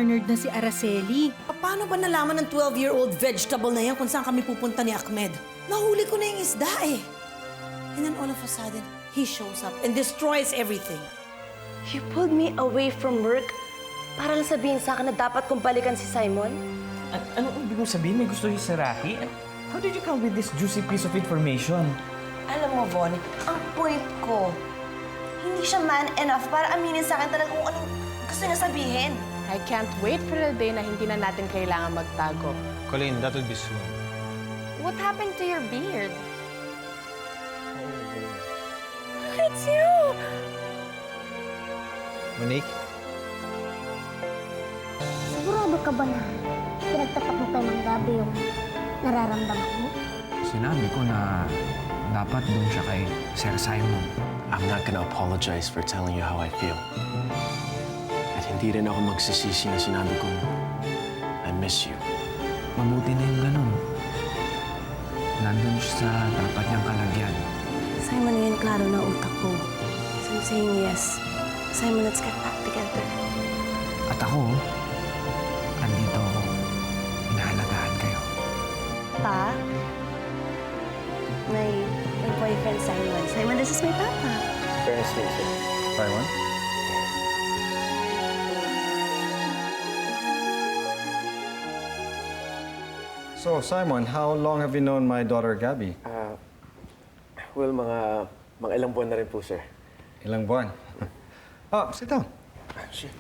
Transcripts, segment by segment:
Nerd na si Araceli. Paano ba nalaman ng 12-year-old vegetable na yan kung saan kami pupunta ni Ahmed? Nahuli ko na yung isda eh. And then all of a sudden, he shows up and destroys everything. You pulled me away from work para lang sabihin sa akin na dapat kong balikan si Simon? Anong ibig mong sabihin? May gusto niyo si Rocky? How did you come with this juicy piece of information? Alam mo, Von, ang point ko, hindi siya man enough para aminin sa akin talaga kung anong gusto niya sabihin. I can't wait for the day na hindi na natin kailangan magtago. Colleen, that would be soon. What happened to your beard? It's you! Monique? Sigurado ka ba na pinagtapat mo kay Mang Gabi yung nararamdaman mo? Sinabi ko na dapat doon siya kay Sir Simon. I'm not gonna apologize for telling you how I feel. At hindi rin ako magsisisi na sinabi kong I miss you. Mabuti na yung ganun. Nandun siya sa dapat niyang kalagyan. Simon, ngayon klaro na utak ko. So I'm saying yes. Simon, let's get back together. At ako, andito ako. Inaalagaan kayo. Pa? My boyfriend, Simon. Simon, this is my papa. Very nice to meet you. Simon? So, Simon, how long have you known my daughter, Gabby? Well, mga ilang buwan na rin po, sir. Ilang buwan? Sit down. Shit.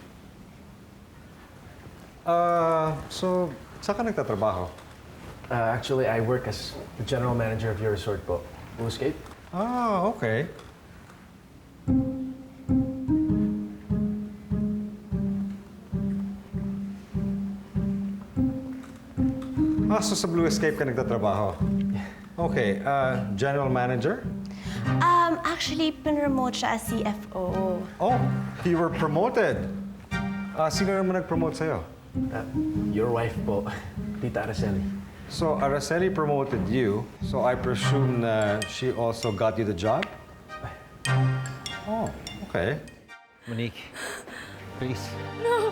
So, saan ka nagtatrabaho? Actually, I work as the general manager of your resort po. Blue Escape? Okay. So sa Blue Escape ka nagtatrabaho? Okay, general manager? Actually, pinremote siya as CFO. Oh, you were promoted. Sino naman nag-promote sa'yo? Your wife po, Tita Araceli. So Araceli promoted you, so I presume na she also got you the job? Oh, okay. Monique, please. No!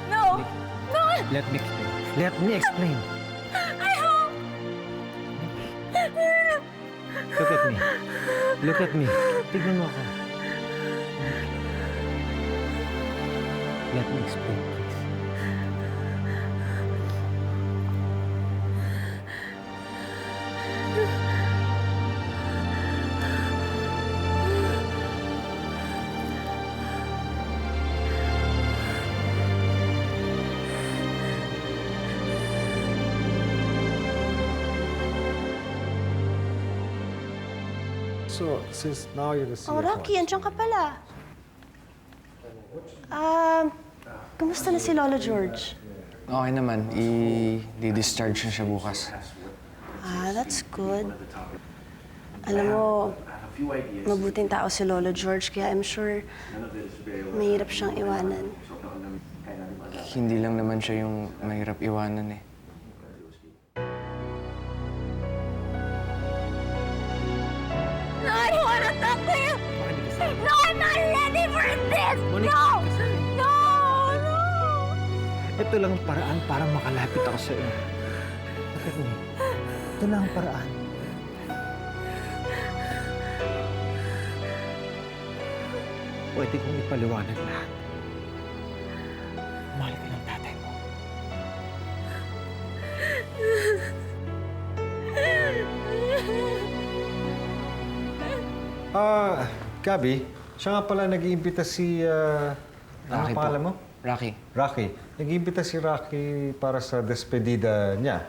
No! Let me explain. Let me explain. I hope! Look at me. Look at me. Tignan mo ako. Let me explain, please. So, since now you're the CFO... Oh, Rocky, andiyan ka pala. Kumusta na si Lolo George? Okay naman. I-discharge na siya bukas. That's good. Alam mo, mabuting tao si Lolo George, kaya I'm sure mahirap siyang iwanan. Hindi lang naman siya yung mahirap iwanan eh. No, I don't want to talk to you! No, I'm not ready for this! No! No! No! Ito lang ang paraan para makalapit ako sa iyo. Look at me. Ito lang ang paraan. Pwede kong ipaliwanag lahat. Mahal ka ng tatay mo. Gabby, siya nga pala nag-iimbita si... Rocky ano pangalan mo? Rocky. Rocky. Nag-iimbita si Rocky para sa despedida niya.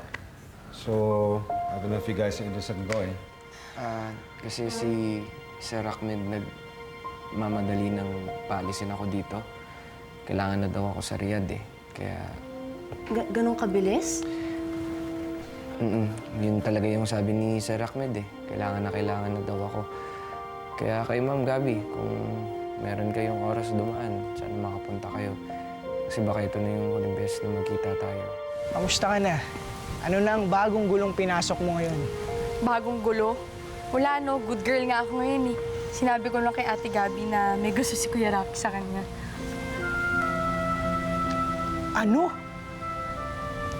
So, I don't know if you guys are interested in going. Kasi si Sir Ahmed nagmamadali ng paalisin ako dito. Kailangan na daw ako sa Riyadh eh. Kaya, Ganong kabilis? yun talaga yung sabi ni Sir Ahmed eh. Kailangan na daw ako. Kaya kay Ma'am Gabi, kung meron kayong oras dumaan, saan makapunta kayo. Kasi baka ito na yung huling beses na magkita tayo. Kamusta ka na? Ano na ang bagong gulong pinasok mo ngayon? Bagong gulo? Wala no, good girl nga ako ngayon eh. Sinabi ko lang kay Ate Gabi na may gusto si Kuya Rocky sa kanya. Ano?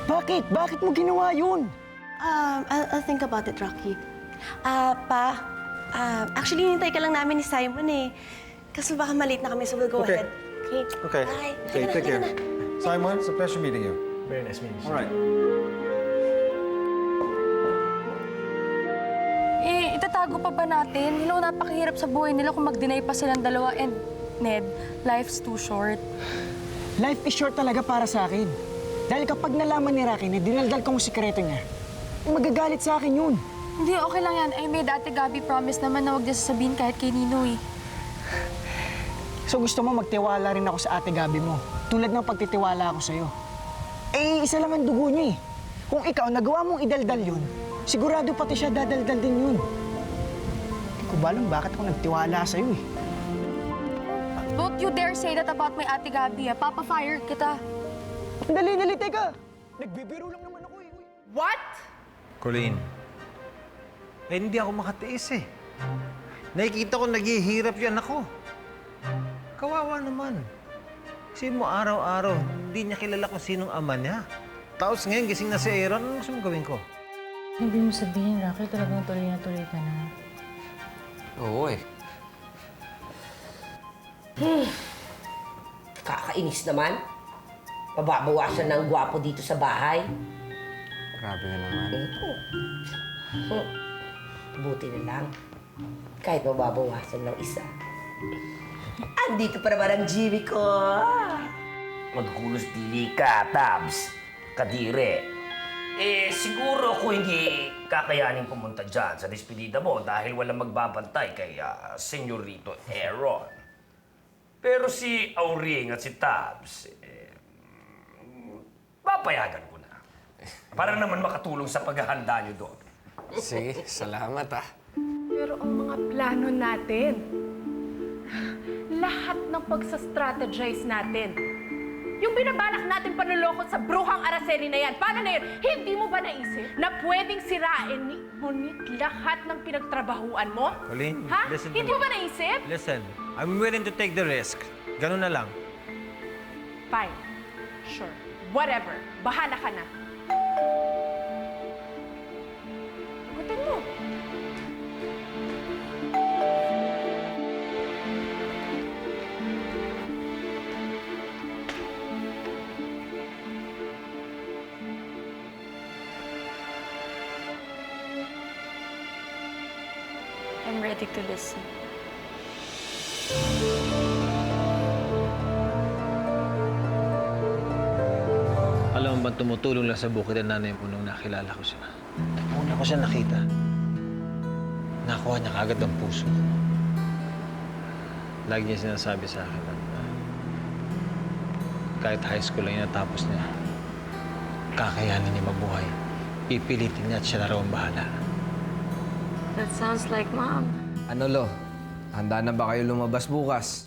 Bakit? Bakit mo ginawa yun? I'll think about it, Rocky. Actually, hinintay ka lang namin ni Simon eh. Kaso baka malate na kami, so we'll go Okay. ahead. Okay? Okay. Bye. Okay, take care. Simon, it's a pleasure meeting you. Very nice meeting you. All right. Itatago pa ba natin? Napakahirap sa buhay nila kung mag-deny pa silang dalawa. And, Ned, life's too short. Life is short talaga para sa akin. Dahil kapag nalaman ni Rocky na dinaldal kong sikreto niya, magagalit sa akin yun. Hindi, okay lang yan. I made Ate Gabby promise naman na huwag niya sasabihin kahit kay Nino eh. So gusto mo magtiwala rin ako sa Ate Gabby mo, tulad ng pagtitiwala ako sa'yo. Eh, isa lang ang dugo niya eh. Kung ikaw nagawa mong idaldal yun, sigurado pati siya dadaldal din yun. Hindi ko ba alam bakit ako nagtiwala sa'yo eh. Don't you dare say that about my Ate Gabby, ah. Papa-fire kita. Dali, teka! Nagbibiro lang naman ako eh. What? Colleen, hindi ako makatiis eh. Nakikita ko naghihirap yan ako. Kawawa naman. Kasi mo araw-araw, hindi niya kilala kung sinong ama niya. Tapos ngayon, gising na si Aaron, ano gusto mo gawin ko? Hindi mo sabihin, Rocky, talagang tuloy na tuloy ka na. Oo eh. Kakainis naman. Pababawasan ng gwapo dito sa bahay. Grabe ka naman. Ito. Buti na lang. Kahit mababawasan ng isa. Andito pa naman ang Jimmy ko. Maghulos dili ka, Tabs. Kadire. Siguro kung hindi kakayanin pumunta dyan sa despedida mo dahil walang magbabantay kay Senyorito Aaron. Pero si Auring at si Tabs, papayagan ko na. Para naman makatulong sa paghahanda niyo doon. Sige, salamat ah. Pero ang mga plano natin, lahat ng pagsa-strategize natin, yung binabalak natin panulokot sa bruhang Araceli na yan, paano na yun? Hindi mo ba naisip na pwedeng sirain ni Monique lahat ng pinagtrabahuan mo? Colleen, Ha? listen to Hindi me. mo ba naisip? Listen, I'm willing to take the risk. Ganun na lang. Fine. Sure. Whatever. Bahala ka na. Gutin mo. I'm ready to listen. Alam mo ba tumutulong lang sa bukid ang nanay mo nung nakilala ko siya? Una ko siya nakita. Nakuha niya kagad ang puso ko. Lagi niya sinasabi sa akin na kahit high school lang yung natapos niya, kakayanin niya mabuhay. Pipilitin niya at siya na raw ang bahala. That sounds like Mom. Ano, Lo? Handa na ba kayo lumabas bukas?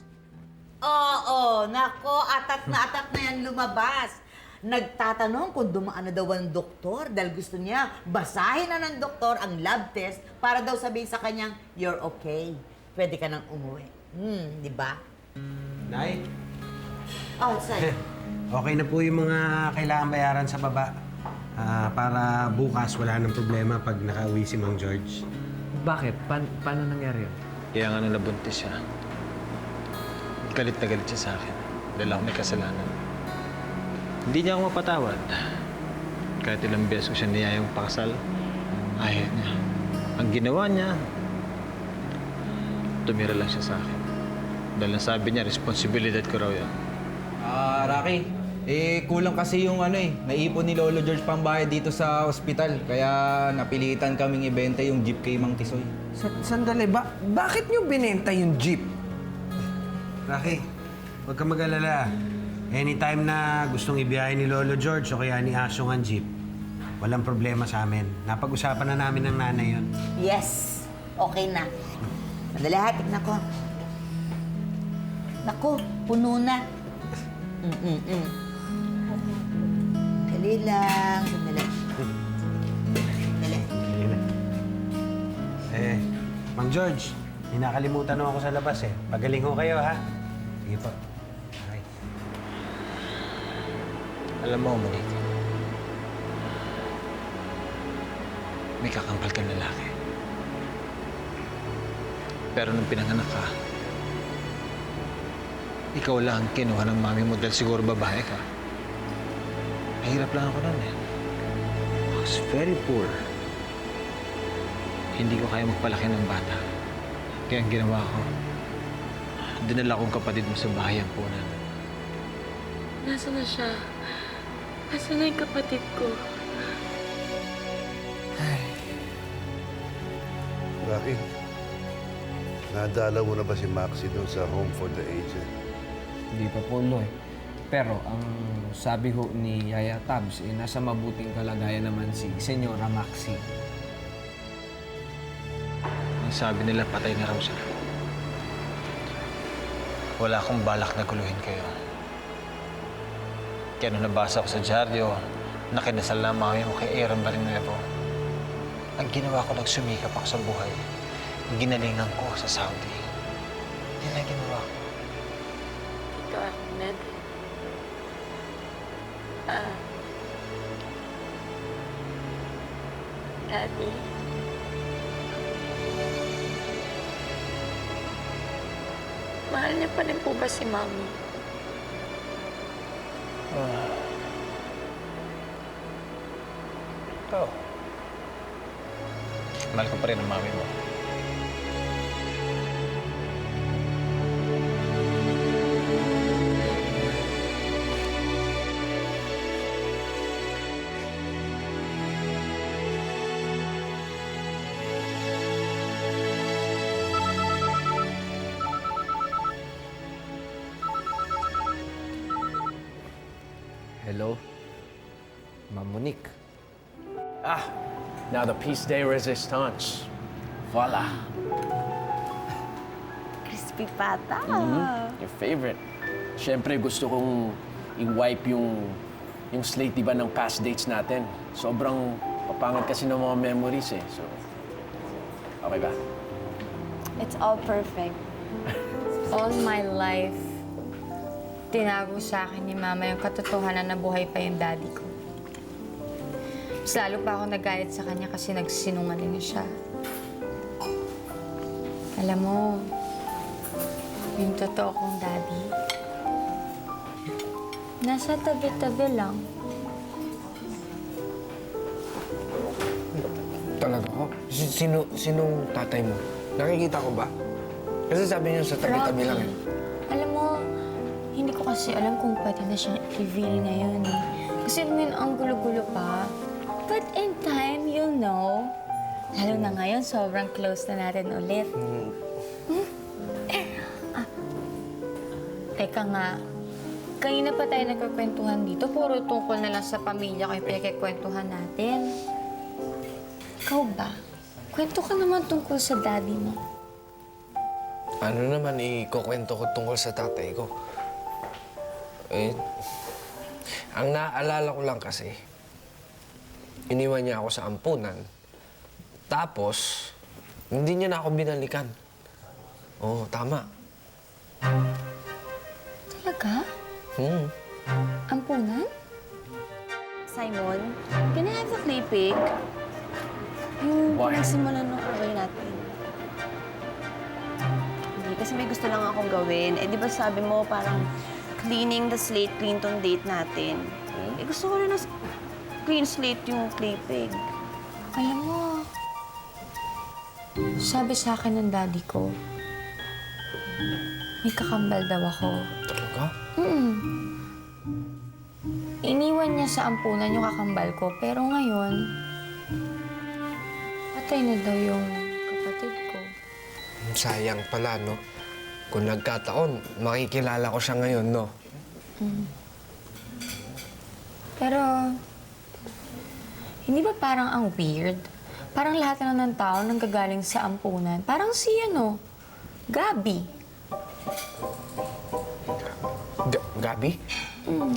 Oo, nako, atat na yan lumabas. Nagtatanong kung dumaan na daw ang doktor dahil gusto niya basahin na ng doktor ang lab test para daw sabihin sa kanyang, you're okay. Pwede ka nang umuwi. Di ba? Nay, Oh, say. okay na po yung mga kailangan bayaran sa baba. Para bukas wala nang problema pag nakauwi si Mang George. Bakit? Paano nangyari yun? Kaya nga nung nabuntis siya, galit na galit siya sa akin dahil ako may kasalanan. Hindi niya ako mapatawad. Kahit ilang beses ko siya niyayang pakasal, ayaw niya. Ang ginawa niya, tumira lang siya sa akin. Dahil nasabi niya, responsibilidad ko raw yan. Rocky, kulang kasi yung naipon ni Lolo George pambayad dito sa ospital. Kaya napilitan kaming ibenta yung jeep kay Mang Tisoy. Sandali, bakit niyo binenta yung jeep? Rocky, huwag ka mag-alala. Anytime na gustong ibiyahe ni Lolo George o kaya ni Asong ang jeep, walang problema sa amin. Napag-usapan na namin ng nanay yun. Yes, okay na. Sandali ha, tignan ko. Naku, puno na. Dali lang, sandali. Dali. Mang George, may nakalimutan ako sa labas eh. Pagaling ho kayo, ha? Sige po. Okay. Alam mo, Monique, may kakampal kang lalaki. Pero nung pinanganak ka, ikaw lang ang kinuha ng mami mo dahil siguro babae ka. Mahirap lang ako nun eh. I was very poor. Hindi ko kaya magpalaki ng bata. Kaya ang ginawa ko, dinala kong kapatid mo sa bahay ang punan. Nasaan na siya? Nasaan na yung kapatid ko? Rocky, nadala mo na ba si Maxie doon sa Home for the Aged? Hindi pa po, Loy. Pero ang sabi ho ni Yaya Tabs, nasa mabuting kalagayan naman si Senyora Maxie. Ang sabi nila, patay na raw siya. Wala akong balak na guluhin kayo. Kaya nung nabasa ko sa dyaryo, nakinasal na mami mo kay Aaron Barinuevo. Ang ginawa ko lang, sumikap ako sa buhay. Ginalingan ko sa Saudi. Yan ang ginawa ko. Tito Ahmed. Daddy. Mahal niya pa rin po ba si Mami? Ikaw. Mahal ko pa rin ang mami mo. Hello? Ma'am Monique. Ah, now the piece de resistance. Voila. Crispy pata. Your favorite. Siyempre, gusto kong i-wipe yung slate, di ba, ng past dates natin. Sobrang papangit kasi ng mga memories eh. So, okay ba? It's all perfect. All my life, tinago sa akin ni Mama yung katotohanan na buhay pa yung daddy ko. Mas lalo pa ako nagalit sa kanya kasi nagsinungaling siya. Alam mo, yung totoo kong daddy, nasa tabi-tabi lang. Talaga ko? Sinong tatay mo? Nakikita ko ba? Kasi sabi niyo sa tabi-tabi lang eh. Alam mo, hindi ko kasi alam kung pwede na siya reveal ngayon eh. Kasi ngayon ang gulo-gulo pa. But in time, you'll know. Lalo na ngayon, sobrang close na natin ulit. Teka nga, kanina pa tayo nagkakwentuhan dito. Puro tungkol na lang sa pamilya ko yung pinagkikwentuhan natin. Ikaw ba? Kwento ka naman tungkol sa daddy mo. Ano naman ikukwento ko tungkol sa tatay ko? Ang naaalala ko lang kasi, iniwan niya ako sa ampunan. Tapos, hindi niya na ako binalikan. Oo, tama. Talaga? Ampunan? Simon, can I have the clay pig? Yung Why? pinagsimulan ng away natin. Hindi, kasi may gusto lang akong gawin. Eh, di ba sabi mo parang cleaning the slate, clean tong date natin. Eh, gusto ko rin na clean slate yung clay pig. Alam mo, sabi sa akin ng daddy ko, may kakambal daw ako. Talaga? Iniwan niya sa ampunan yung kakambal ko, pero ngayon, patay na daw yung kapatid ko. Sayang pala, no? Kung nagkataon, makikilala ko siya ngayon, no? Pero, hindi ba parang ang weird? Parang lahat na ng tao nanggagaling sa ampunan. Parang si, Gabi. Gabi?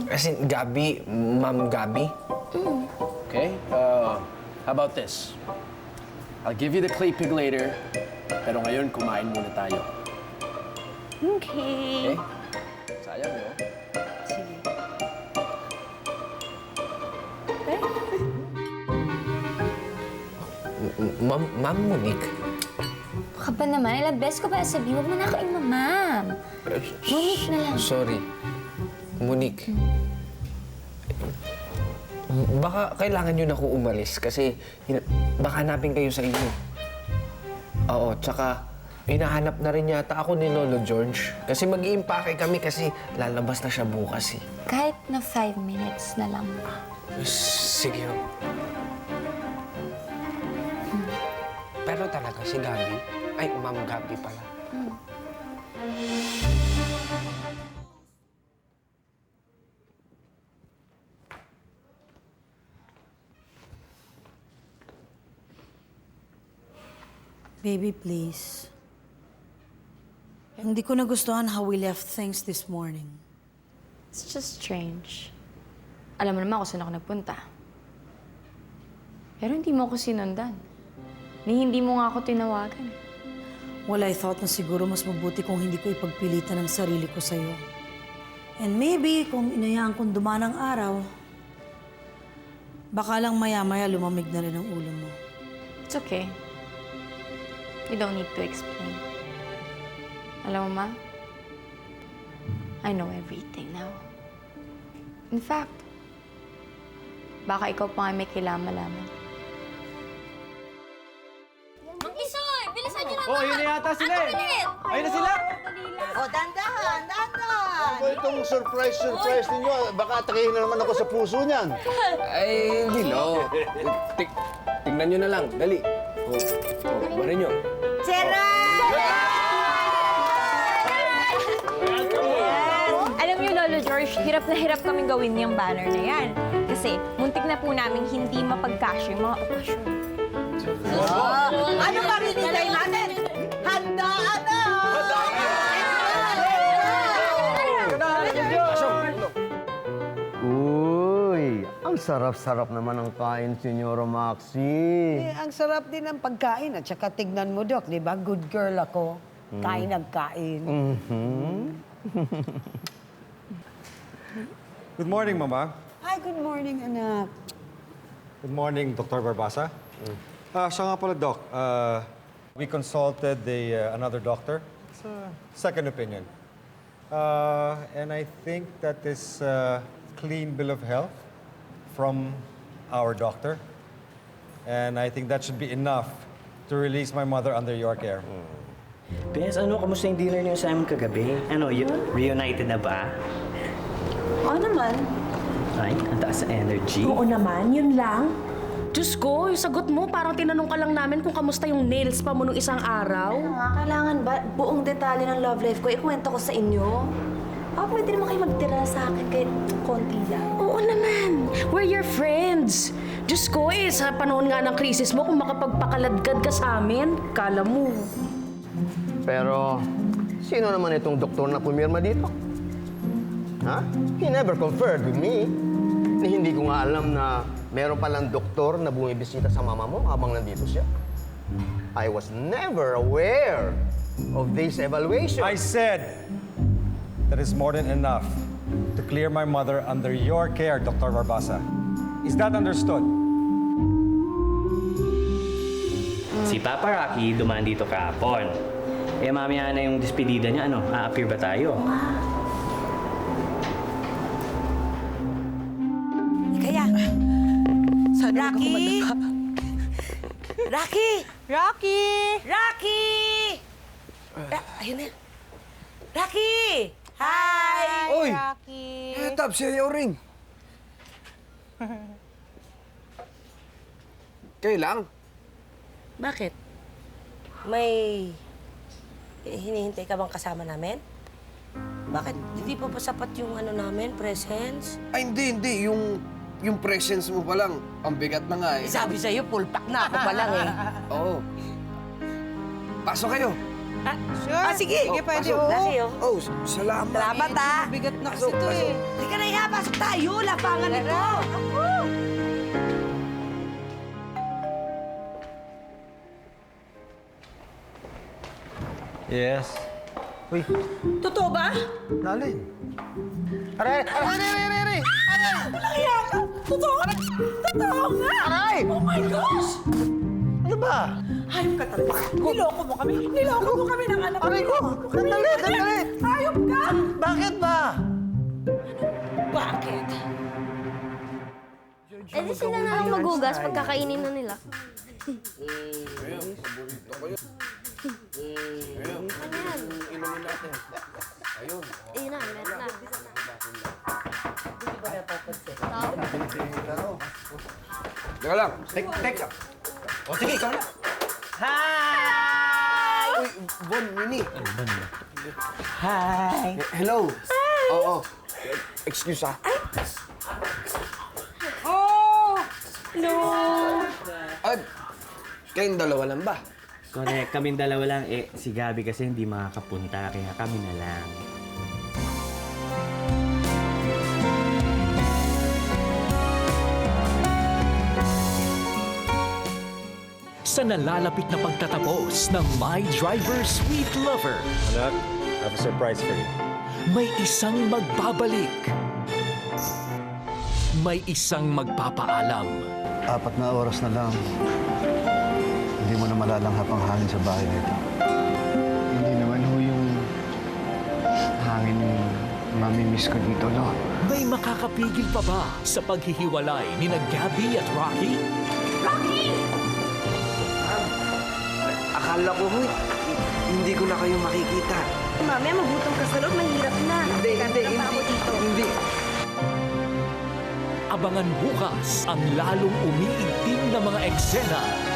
As in, Gabi? Ma'am Gabi? Okay, how about this? I'll give you the clay pig later, pero ngayon kumain muna tayo. Okay. Okay? Sayang, no? Sige. Ma'am Monique? Baka ba naman? Ilang beses ko ba sabihin, huwag mo na ako imamam. Monique na lang. Sorry. Monique. Baka kailangan nyo na ako umalis kasi baka hanapin kayo sa inyo. Oo, tsaka hinahanap na rin yata ako ni Lolo George. Kasi mag-iimpake kami kasi lalabas na siya bukas eh. Kahit na 5 minutes na lang. Sige ho. Pero talaga si Gabi? Ay, Ma'am Gabi pala. Baby, please. Hindi ko nagustuhan how we left things this morning. It's just strange. Alam mo naman kung saan ako nagpunta. Pero hindi mo ako sinundan. Ni hindi mo nga ako tinawagan. Well, I thought na siguro mas mabuti kung hindi ko ipagpilitan ang sarili ko sa'yo. And maybe kung inayaan kong dumaan ang araw, baka lang maya-maya lumamig na rin ang ulo mo. It's okay. You don't need to explain. Alam mo, Ma? I know everything now. In fact, baka ikaw pa nga may kailangan malaman. Mang Isoy! Bilisan niyo naman! Oh, yun na yata sila eh. Ayun na sila! O, dandahan, dandahan! Ano itong surprise ninyo? Baka atakihin na naman ako sa puso niyan. Ay, hindi no. Tingnan nyo na lang. Dali. Marin nyo. Sarah! Alam niyo, Lolo George, hirap na hirap kaming gawin yung banner na yan. Kasi muntik na po namin hindi mapagkasya yung mga okasyon. Ano pa rin natin? Handaan na! Uy, ang sarap-sarap naman ang kain, Senyora Maxi. Ang sarap din ng pagkain at saka tignan mo, Doc, di ba? Good girl ako. Kain ang kain. Good morning, Mama. Hi, good morning, anak. Good morning, Dr. Barbasa. Siya nga pala, Doc. We consulted another doctor. It's a second opinion. And I think that is clean bill of health from our doctor. And I think that should be enough to release my mother under your care. Bes, kamusta yung dinner niyo sa amin kagabi? Reunited na ba? Oo naman. Ay, ang taas sa energy. Oo naman, yun lang. Diyos ko, yung sagot mo, parang tinanong ka lang namin kung kamusta yung nails pa mo nung isang araw. Ano nga, kailangan ba buong detalye ng love life ko ikwento ko sa inyo? Pwede naman kayo magtira sa akin kahit konti lang. Oo naman. We're your friends. Diyos ko sa panahon nga ng krisis mo, kung makapagpakaladkad ka sa amin, kala mo. Pero, sino naman itong doktor na pumirma dito? Ha? He never conferred with me. Hindi ko nga alam na meron palang doktor na bumibisita sa mama mo habang nandito siya. I was never aware of this evaluation. I said that is more than enough to clear my mother under your care, Dr. Barbasa. Is that understood? Si Papa Rocky dumaan dito kahapon. Mamaya na yung despedida niya, a-appear ba tayo? Kaya, Rocky! Rocky! Rocky! Rocky! Ayun na. Rocky! Hi! Oy! Rocky! Tab, siya yung ring. Kayo lang? Bakit? May hinihintay ka bang kasama namin? Bakit? Hindi pa ba sapat yung namin, presents? Ay, hindi. Yung presence mo pa lang, ang bigat na nga eh. Sabi sa'yo, full pack na ako pa lang eh. Oo. Pasok kayo. Sure. Sige, pwede. Oh, salamat. Salamat, ha? Bigat na kasi ito eh. Hindi ka na pasok tayo. Lapangan ito. Yes. Uy, Totoo ba? nalin. Walang iya ka. Totoo ka na. Totoo nga! Aray! Oh my gosh! Ano ba? Hayop ka talaga. Niloko mo kami. Niloko mo kami ng anak ko. Aray ko! Sandali, sandali! Hayop ka! Bakit ba? Bakit? Eh di sila na lang magugas pagkakainin na nila. Ano yan? Inumin natin. Ayun. Ayun na, meron na. Teka lang. Teka. O sige, ikaw na. Hi! Uy, Von, Mini. Hi! Hello. Oo. Excuse ah. Oh! No! At, kayong dalawa lang ba? Correct, kaming dalawa lang. Eh, si Gabi kasi hindi makakapunta, kaya kami na lang. Sa nalalapit na pagtatapos ng My Driver Sweet Lover, Anak, I have a surprise for you. may isang magbabalik. May isang magpapaalam. 4 na oras na lang. Hindi mo na malalanghap ang hangin sa bahay nito. Hindi naman ho yung hangin yung mamimiss ko dito, no? May makakapigil pa ba sa paghihiwalay ni na Gabby at Rocky? Rocky! Akala ko, huy, hindi ko na kayo makikita. Mami, magutom ka sa loob, mahirap na. Hindi. Abangan bukas ang lalong umiigting na mga eksena